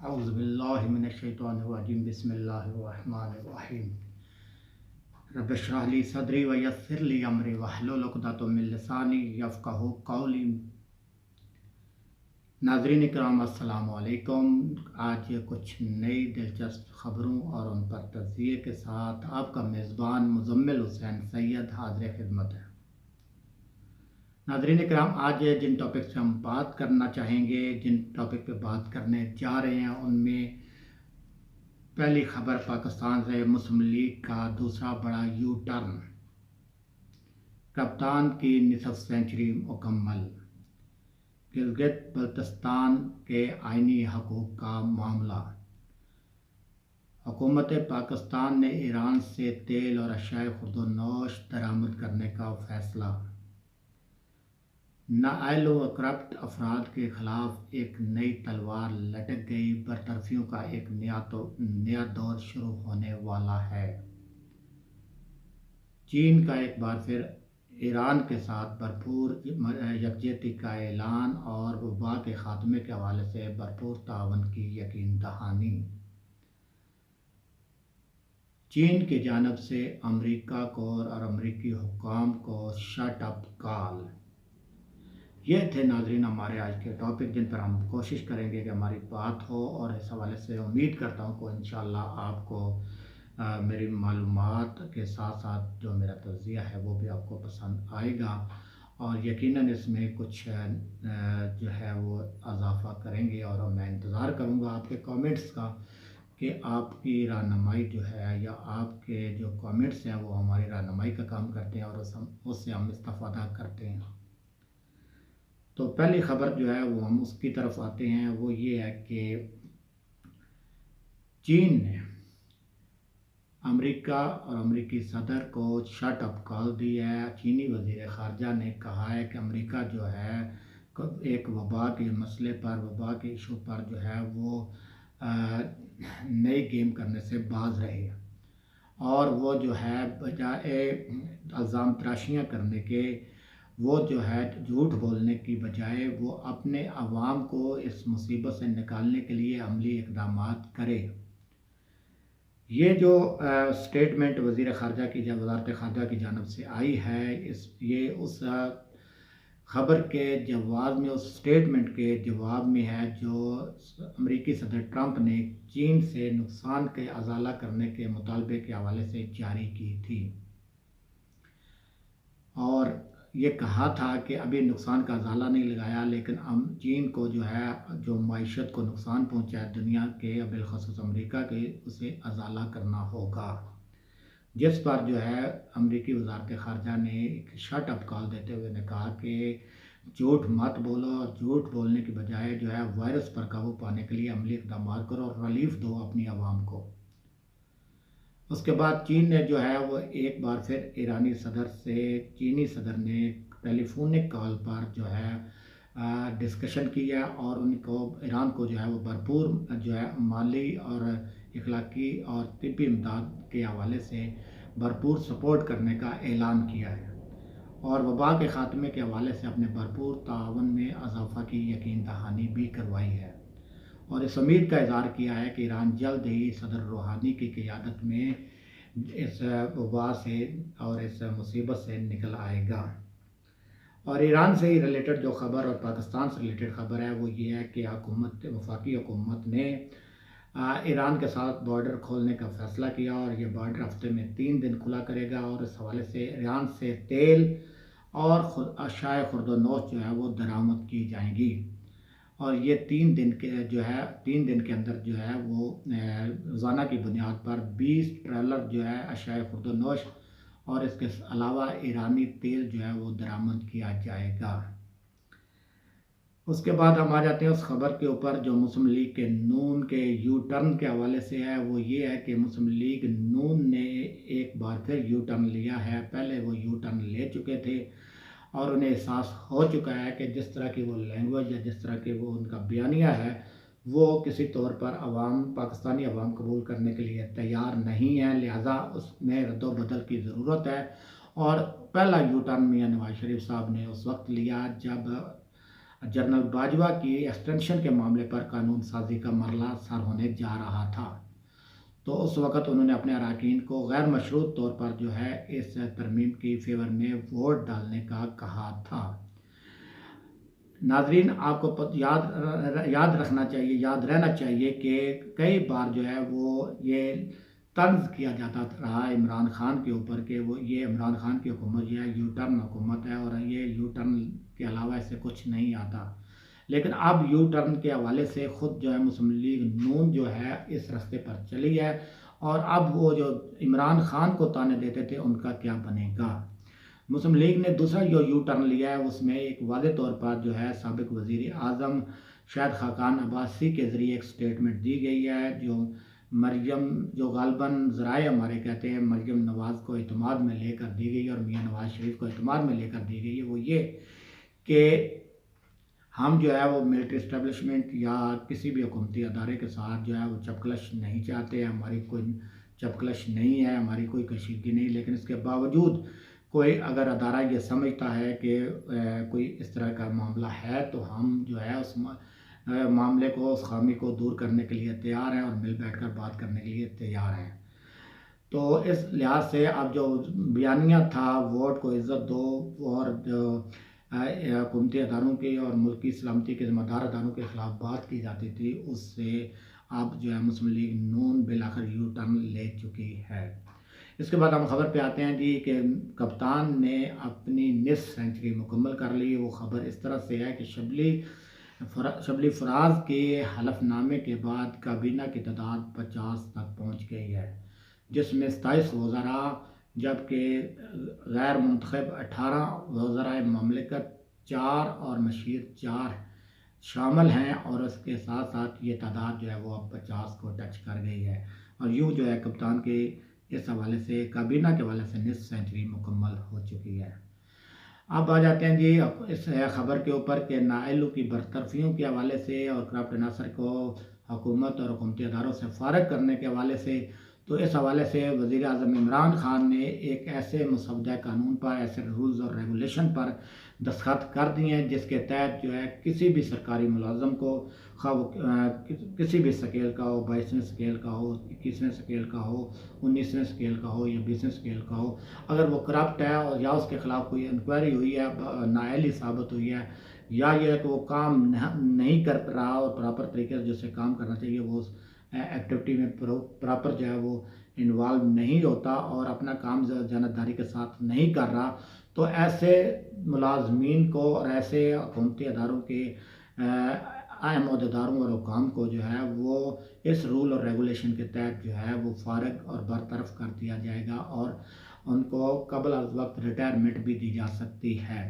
औज़ुबिल्लाहि मिनश्शैतानिर्रजीम बिस्मिल्लाहिर्रहमानिर्रहीम रब्बि इश्रह ली सदरी व यस्सिर ली अमरी वहलुल उक़दतम मिन लिसानी यफ़क़हू क़ौली। नाज़रीन इकराम अस्सलामु अलैकुम। आज कुछ नई दिलचस्प ख़बरों और उन पर तज़किये के साथ आपका मेज़बान मुज़म्मिल हुसैन सैयद हाज़िर खिदमत है। नाज़रीन इकराम, आज जिन टॉपिक से हम बात करना चाहेंगे, जिन टॉपिक पे बात करने जा रहे हैं, उनमें पहली खबर पाकिस्तान से मुस्लिम लीग का दूसरा बड़ा यू टर्न, कप्तान की निसफ सेंचुरी मुकम्मल, गिलगित बल्तिस्तान के आइनी हकूक़ का मामला, हुकूमत पाकिस्तान ने ईरान से तेल और अशियाए खुर्दोनोश दरामद करने का फ़ैसला, नाअहल व करप्ट अफराद के ख़िलाफ़ एक नई तलवार लटक गई, बरतरफियों का एक नया दौर शुरू होने वाला है। चीन का एक बार फिर ईरान के साथ भरपूर यकजहती का ऐलान और वबा के ख़ात्मे के हवाले से भरपूर ताअवुन की यकीन दहानी। चीन की जानिब से अमरीका को और अमरीकी हुक्काम को शट अप कॉल। ये थे नाज़रीन हमारे आज के टॉपिक, जिन पर हम कोशिश करेंगे कि हमारी बात हो, और इस हवाले से उम्मीद करता हूँ कि इंशाअल्लाह आपको मेरी मालूमात के साथ साथ जो मेरा तज़किया है वो भी आपको पसंद आएगा, और यकीनन इसमें कुछ जो है वो इजाफ़ा करेंगे। और मैं इंतज़ार करूँगा आपके कमेंट्स का कि आपकी रहनुमाई जो है या आपके जो कमेंट्स हैं वो हमारी रहनुमाई का काम करते हैं और उससे हम इस्तिफ़ादा करते हैं। तो पहली ख़बर जो है वो हम उसकी तरफ आते हैं, वो ये है कि चीन ने अमेरिका और अमेरिकी सदर को शट अप कॉल दी है। चीनी वज़ीर ख़ारजा ने कहा है कि अमेरिका जो है एक वबा के मसले पर, वबा के इशू पर जो है वो नई गेम करने से बाज रहे, और वो जो है बजाय इल्ज़ाम तराशियाँ करने के, वो जो है झूठ बोलने की बजाय वो अपने अवाम को इस मुसीबत से निकालने के लिए अमली इक़दामात करे। ये जो स्टेटमेंट वज़ीर ख़ारजा की वज़ारत ख़ारजा की जानिब से आई है, ये उस ख़बर के जवाब में, उस स्टेटमेंट के जवाब में है जो अमेरिकी सदर ट्रंप ने चीन से नुकसान के अज़ाला करने के मुतालबे के हवाले से जारी की थी। और ये कहा था कि अभी नुकसान का अज़ाला नहीं लगाया, लेकिन हम चीन को जो है जो मईशत को नुकसान पहुँचा है दुनिया के, बिलख़ुसूस अमेरिका के, उसे अज़ाला करना होगा। जिस पर जो है अमेरिकी वज़ारत ख़ारजा ने एक शट अप कॉल देते हुए ने कहा कि झूठ मत बोलो, और झूठ बोलने की बजाय जो है वायरस पर काबू पाने के लिए अमली इक़दाम करो और रिलीफ दो अपनी आवाम को। उसके बाद चीन ने जो है वो एक बार फिर ईरानी सदर से, चीनी सदर ने टेलीफोनिक कॉल पर जो है डिस्कशन किया, और उनको ईरान को जो है वो भरपूर जो है माली और इखलाकी और तिब्बी इमदाद के हवाले से भरपूर सपोर्ट करने का ऐलान किया है, और वबा के ख़ात्मे के हवाले से अपने भरपूर ताअवुन में इजाफ़ा की यकीन दहानी भी करवाई है, और इस उम्मीद का इज़हार किया है कि ईरान जल्द ही सदर रूहानी की क़ियादत में इस वबा से और इस मुसीबत से निकल आएगा। और ईरान से ही रिलेटेड जो ख़बर और पाकिस्तान से रिलेटेड ख़बर है वो ये है कि वफाकी हुकूमत ने ईरान के साथ बॉर्डर खोलने का फ़ैसला किया, और ये बॉर्डर हफ्ते में 3 दिन खुला करेगा, और इस हवाले से ईरान से तेल और अशियाए खुर्दोनोश जो है वो दरामद की जाएंगी, और ये 3 दिन के जो है 3 दिन के अंदर जो है वो रोज़ाना की बुनियाद पर 20 ट्रेलर जो है अशियाए खुर्दोनोश और इसके अलावा ईरानी तेल जो है वो दरामद किया जाएगा। उसके बाद हम आ जाते हैं उस ख़बर के ऊपर जो मुस्लिम लीग के नून के यू टर्न के हवाले से है। वो ये है कि मुस्लिम लीग नून ने एक बार फिर यू टर्न लिया है। पहले वो यू टर्न ले चुके थे और उन्हें एहसास हो चुका है कि जिस तरह की वो लैंग्वेज या जिस तरह के वो उनका बयानिया है वो किसी तौर पर पाकिस्तानी अवाम कबूल करने के लिए तैयार नहीं है, लिहाजा उसमें रद्दोबदल की ज़रूरत है। और पहला यू टर्न मियां नवाज शरीफ साहब ने उस वक्त लिया जब जनरल बाजवा की एक्सटेंशन के मामले पर कानून साजी का मरला सर होने जा रहा था। तो उस वक़्त उन्होंने अपने अरकान को गैर मशरूत तौर पर जो है इस तरमीम की फ़ेवर में वोट डालने का कहा था। नाज़रीन, आपको याद रखना चाहिए, याद रहना चाहिए कि कई बार जो है वो ये तंज़ किया जाता रहा इमरान खान के ऊपर कि वो ये इमरान खान की हुकूमत जो है यू टर्न हुकूमत है और ये यू टर्न के अलावा इससे कुछ नहीं आता। लेकिन अब यू टर्न के हवाले से ख़ुद जो है मुस्लिम लीग नून जो है इस रास्ते पर चली है और अब वो जो इमरान खान को ताने देते थे उनका क्या बनेगा। मुस्लिम लीग ने दूसरा जो यू टर्न लिया है उसमें एक वादे तौर पर जो है साबिक़ वज़ीर आज़म शाहिद खाकान अब्बासी के ज़रिए एक स्टेटमेंट दी गई है जो मरियम जो गालबन ज़राए हमारे कहते हैं मरियम नवाज़ को एतमाद में लेकर दी गई और मियाँ नवाज़ शरीफ को एतमाद में लेकर दी गई है। वो ये कि हम जो है वो मिलिट्री इस्टेब्लिशमेंट या किसी भी हुकूमती अदारे के साथ जो है वो चपकलश नहीं चाहते, हमारी कोई चपकलश नहीं है, हमारी कोई कशीदगी नहीं। लेकिन इसके बावजूद कोई अगर अदारा ये समझता है कि कोई इस तरह का मामला है तो हम जो है उस मामले को, उस खामी को दूर करने के लिए तैयार हैं और मिल बैठकर बात करने के लिए तैयार हैं। तो इस लिहाज से अब जो बयानिया था वोट को इज़्ज़त दो और जो हुकूमती अदारों की और मुल्क की सलामती के ज़िम्मेदार अदारों के ख़िलाफ़ बात की जाती थी, उससे अब जो है मुस्लिम लीग नून बिलाखिर यू टर्न ले चुकी है। इसके बाद हम खबर पे आते हैं जी कि कप्तान ने अपनी निस्फ सेंचुरी मुकम्मल कर ली। वो खबर इस तरह से है कि शबली फराज के हलफनामे के बाद काबीना की तादाद 50 तक पहुँच गई है, जिसमें 27 वज़रा जबकि गैर मुंतखब 18 वज़राए ममलिकत 4 और मशीर 4 शामिल हैं और उसके साथ साथ ये तादाद जो है वो अब 50 को टच कर गई है। और यूँ जो है कप्तान के इस हवाले से काबीना के हवाले से निस्फ सेंचुरी मुकम्मल हो चुकी है। अब आ जाते हैं जी अब इस खबर के ऊपर कि नाअहलों की बरतरफियों के हवाले से और कैप्टन नासर को हुकूमत और हुकूमती अदारों से फ़ारिग करने के हवाले से। तो इस हवाले से वज़ीर आज़म इमरान खान ने एक ऐसे मसवदा कानून पर, ऐसे रूल्स और रेगुलेशन पर दस्तखत कर दिए हैं जिसके तहत जो है किसी भी सरकारी मुलाज़म को किसी भी स्केल का हो, 22वें स्केल का हो, 21वें स्केल का हो, 19वें स्केल का हो या 20वें स्केल का हो, अगर वो करप्ट है और या उसके ख़िलाफ़ कोई इंक्वायरी हुई है, नाअहली साबित हुई है या ये है कि वो काम नहीं कर रहा और प्रॉपर तरीके से जैसे काम करना चाहिए वो उस एक्टिविटी में प्रॉपर जो है वो इन्वॉल्व नहीं होता और अपना काम जानतदारी के साथ नहीं कर रहा, तो ऐसे मुलाजमीन को और ऐसे हुकूमती अदारों के अहम अहदेदारों और हुकाम को जो है वो इस रूल और रेगुलेशन के तहत जो है वो फ़ारिग और बरतरफ कर दिया जाएगा और उनको कबल अज़ वक्त रिटायरमेंट भी दी जा सकती है।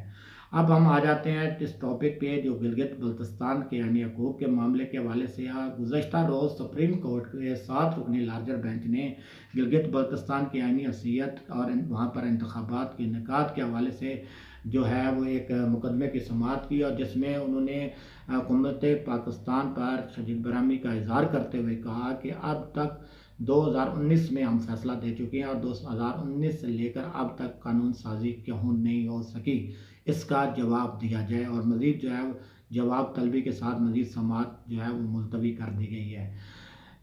अब हम आ जाते हैं इस टॉपिक पे जो गिलगित बल्तिस्तान के यानी हकूक़ के मामले के हवाले से। गुज़श्ता रोज़ सुप्रीम कोर्ट के 7 रुकनी लार्जर बेंच ने गिलगित बल्तिस्तान की आईनी हैसियत और वहाँ पर इंतखाबात के इनेकाद के हवाले से जो है वो एक मुकदमे की समाअत की और जिसमें उन्होंने हुकूमत पाकिस्तान पर शदीद बरहमी का इज़हार करते हुए कहा कि अब तक 2019 में हम फैसला दे चुके हैं और 2019 से लेकर अब तक कानून साजी क्यों नहीं हो सकी, इसका जवाब दिया जाए और मज़ीद जो है जवाब तलबी के साथ मज़ीद समाअत जो है वो मुलतवी कर दी गई है।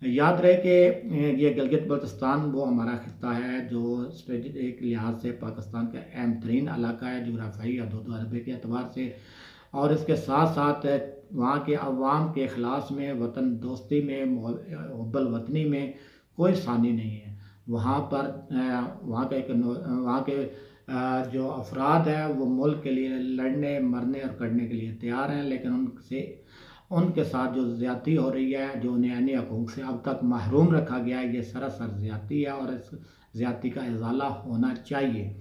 याद रहे कि ये गिलगित बल्तिस्तान वो हमारा खित्ता है जो स्ट्रेटेजिक लिहाज से पाकिस्तान का अहम तरीन इलाका है जुग्राफियाई हदूद अरबे के अतबार से, और इसके साथ साथ वहाँ के अवाम के अखलास में, वतन दोस्ती में, हुब्बुल वतनी में कोई सानी नहीं है। वहाँ के जो अफराद हैं वो मुल्क के लिए लड़ने, मरने और करने के लिए तैयार हैं, लेकिन उनके साथ जो ज़्यादती हो रही है, जो उन्हें हकूक़ से अब तक महरूम रखा गया है, ये सरासर ज़्यादती है और इस ज़्यादती का इज़ाला होना चाहिए।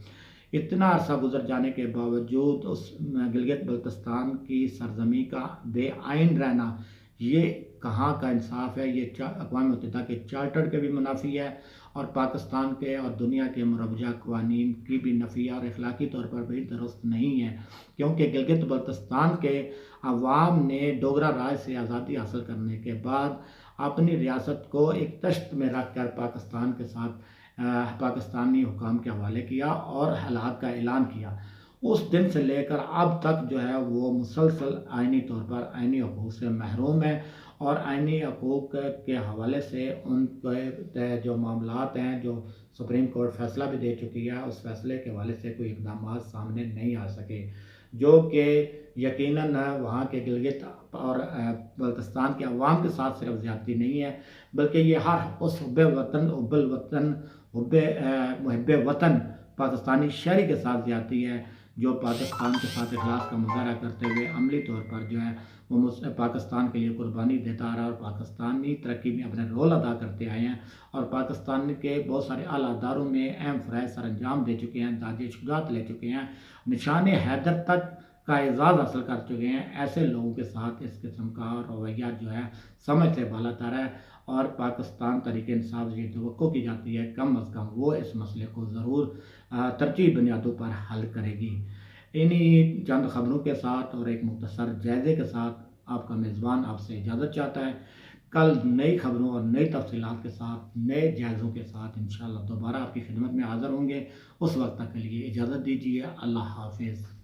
इतना अरसा गुजर जाने के बावजूद उस गिलगित बल्तिस्तान की सरजमी का बेआइन रहना ये कहाँ का इंसाफ है। ये अक़वाम मुत्तहिदा के चार्टर के भी मुनाफी है और पाकिस्तान के और दुनिया के मुरवजा क़वानीन की भी नफ़ी और अखलाकी तौर पर भी दुरुस्त नहीं है, क्योंकि गिलगित बल्तिस्तान के अवाम ने डोगरा राज से आज़ादी हासिल करने के बाद अपनी रियासत को एक तश्त में रख कर पाकिस्तान के साथ पाकिस्तानी हुकाम के हवाले किया और हालात का ऐलान किया। उस दिन से लेकर अब तक जो है वो मुसलसल आइनी तौर पर आइनी हकूक़ से महरूम है और आइनी हकूक़ के हवाले से उनके जो मामलात हैं, जो सुप्रीम कोर्ट फ़ैसला भी दे चुकी है, उस फ़ैसले के हवाले से कोई इक़दामात सामने नहीं आ सके, जो कि यकीनन वहाँ के गिलगित और बल्तिस्तान के अवाम के साथ सिर्फ ज़्यादती नहीं है, बल्कि ये हर उस मुहिब्बे वतन पाकिस्तानी शहरी के साथ ज़्यादती है, जो पाकिस्तान के साथ इखलास का मुज़ाहरा करते हुए अमली तौर पर जो है वो पाकिस्तान के लिए कुर्बानी देता आ रहा है और पाकिस्तानी तरक्की में अपने रोल अदा करते आए हैं और पाकिस्तान के बहुत सारे आला अदारों में अहम फ़राइज़ सर अंजाम दे चुके हैं, दादे शुजात ले चुके हैं, निशान हैदर तक का एज़ाज़ हासिल कर चुके हैं। ऐसे लोगों के साथ इस किस्म का रवैया जो है समझ से बालातर है और पाकिस्तान तहरीक इंसाफ ये तवक्को की जाती है कम अज़ कम वो इस मसले को ज़रूर तरजीही बुनियादों पर हल करेगी। इन्हीं चंद ख़बरों के साथ और एक मुख्तसर जायज़े के साथ आपका मेज़बान आपसे इजाज़त चाहता है। कल नई ख़बरों और नई तफ़सीलात के साथ, नए जायज़ों के साथ इंशाअल्लाह दोबारा आपकी खिदमत में हाज़िर होंगे। उस वक़्त तक के लिए इजाज़त दीजिए। अल्लाह हाफ़िज़।